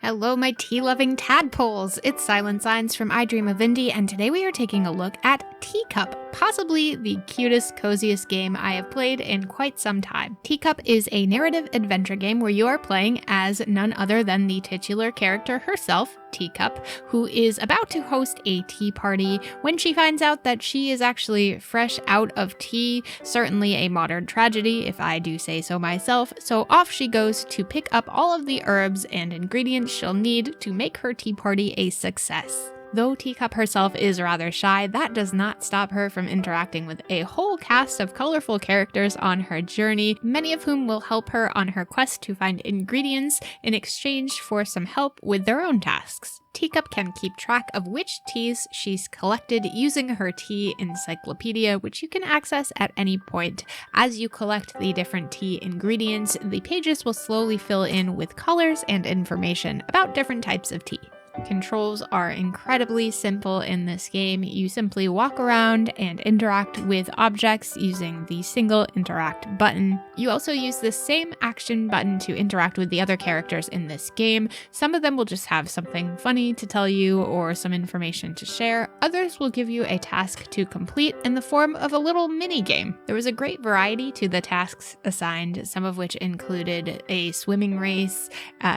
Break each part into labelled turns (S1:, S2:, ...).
S1: Hello, my tea-loving tadpoles! It's Silent Signs from I Dream of Indie, and today we are taking a look at Teacup, possibly the cutest, coziest game I have played in quite some time. Teacup is a narrative adventure game where you are playing as none other than the titular character herself, Teacup, who is about to host a tea party when she finds out that she is actually fresh out of tea, certainly a modern tragedy if I do say so myself, so off she goes to pick up all of the herbs and ingredients she'll need to make her tea party a success. Though Teacup herself is rather shy, that does not stop her from interacting with a whole cast of colorful characters on her journey, many of whom will help her on her quest to find ingredients in exchange for some help with their own tasks. Teacup can keep track of which teas she's collected using her tea encyclopedia, which you can access at any point. As you collect the different tea ingredients, the pages will slowly fill in with colors and information about different types of tea. Controls are incredibly simple in this game. You simply walk around and interact with objects using the single interact button. You also use the same action button to interact with the other characters in this game. Some of them will just have something funny to tell you or some information to share. Others will give you a task to complete in the form of a little mini game. There was a great variety to the tasks assigned, some of which included a swimming race,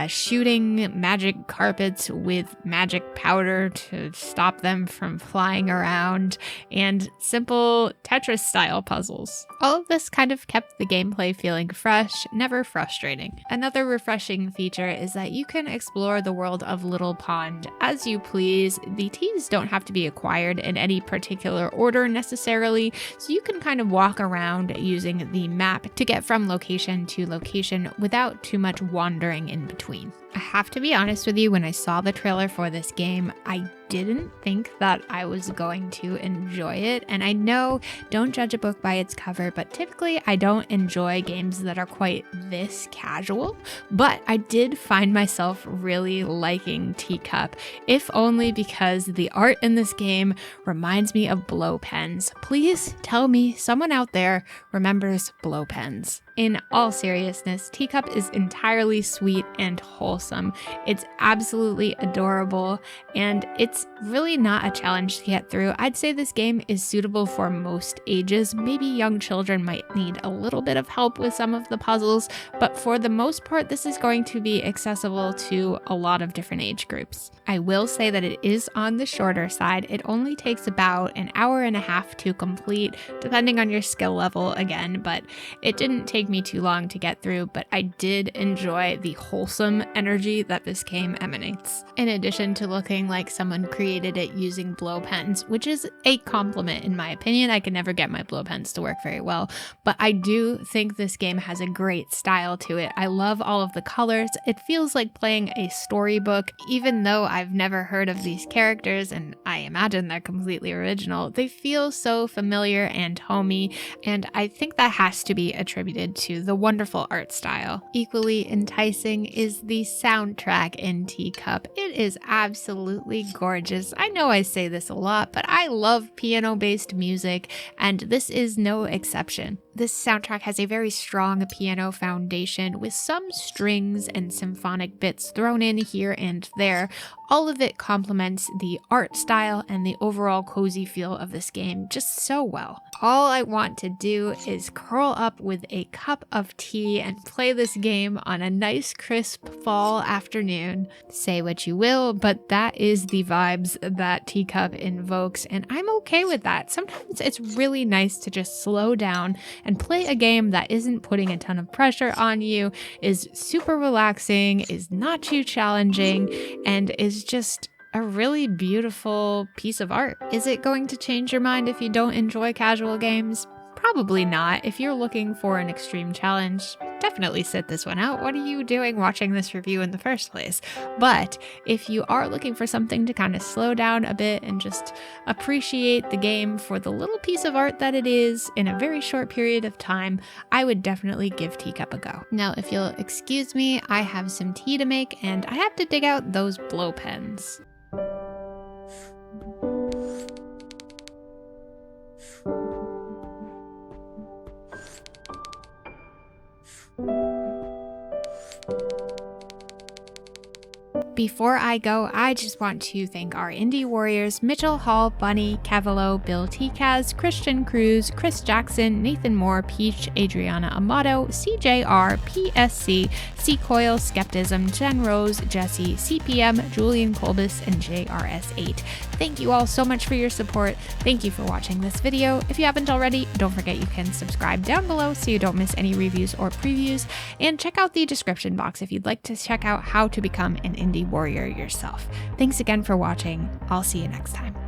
S1: shooting magic carpets with magic powder to stop them from flying around, and simple Tetris-style puzzles. All of this kind of kept the gameplay feeling fresh, never frustrating. Another refreshing feature is that you can explore the world of Little Pond as you please. The teas don't have to be acquired in any particular order necessarily, so you can kind of walk around using the map to get from location to location without too much wandering in between. I have to be honest with you, when I saw the trailer for this game, I didn't think that I was going to enjoy it. And I know, don't judge a book by its cover, but typically I don't enjoy games that are quite this casual. But I did find myself really liking Teacup, if only because the art in this game reminds me of blow pens. Please tell me someone out there remembers blow pens. In all seriousness, Teacup is entirely sweet and wholesome. It's absolutely adorable, and it's really not a challenge to get through. I'd say this game is suitable for most ages. Maybe young children might need a little bit of help with some of the puzzles, but for the most part, this is going to be accessible to a lot of different age groups. I will say that it is on the shorter side. It only takes about an hour and a half to complete, depending on your skill level again, but it didn't take me too long to get through, but I did enjoy the wholesome energy that this game emanates. In addition to looking like someone created it using blow pens, which is a compliment in my opinion. I can never get my blow pens to work very well, but I do think this game has a great style to it. I love all of the colors. It feels like playing a storybook, even though I've never heard of these characters and I imagine they're completely original. They feel so familiar and homey, and I think that has to be attributed to the wonderful art style. Equally enticing is the soundtrack in Teacup. It is absolutely gorgeous. I know I say this a lot, but I love piano-based music, and this is no exception. This soundtrack has a very strong piano foundation with some strings and symphonic bits thrown in here and there. All of it complements the art style and the overall cozy feel of this game just so well. All I want to do is curl up with a cup of tea and play this game on a nice crisp fall afternoon. Say what you will, but that is the vibes that Teacup invokes, and I'm okay with that. Sometimes it's really nice to just slow down and play a game that isn't putting a ton of pressure on you, is super relaxing, is not too challenging, and is just a really beautiful piece of art. Is it going to change your mind if you don't enjoy casual games? Probably not. If you're looking for an extreme challenge, definitely sit this one out. What are you doing watching this review in the first place? But if you are looking for something to kind of slow down a bit and just appreciate the game for the little piece of art that it is in a very short period of time, I would definitely give Teacup a go. Now, if you'll excuse me, I have some tea to make and I have to dig out those blow pens. Before I go, I just want to thank our indie warriors Mitchell Hall, Bunny, Cavallo, Bill Tikaz, Christian Cruz, Chris Jackson, Nathan Moore, Peach, Adriana Amato, CJR, PSC, C Coil, Skeptism, Jen Rose, Jesse, CPM, Julian Colbus, and JRS8. Thank you all so much for your support. Thank you for watching this video. If you haven't already, don't forget you can subscribe down below so you don't miss any reviews or previews, and check out the description box if you'd like to check out how to become an indie warrior yourself. Thanks again for watching. I'll see you next time.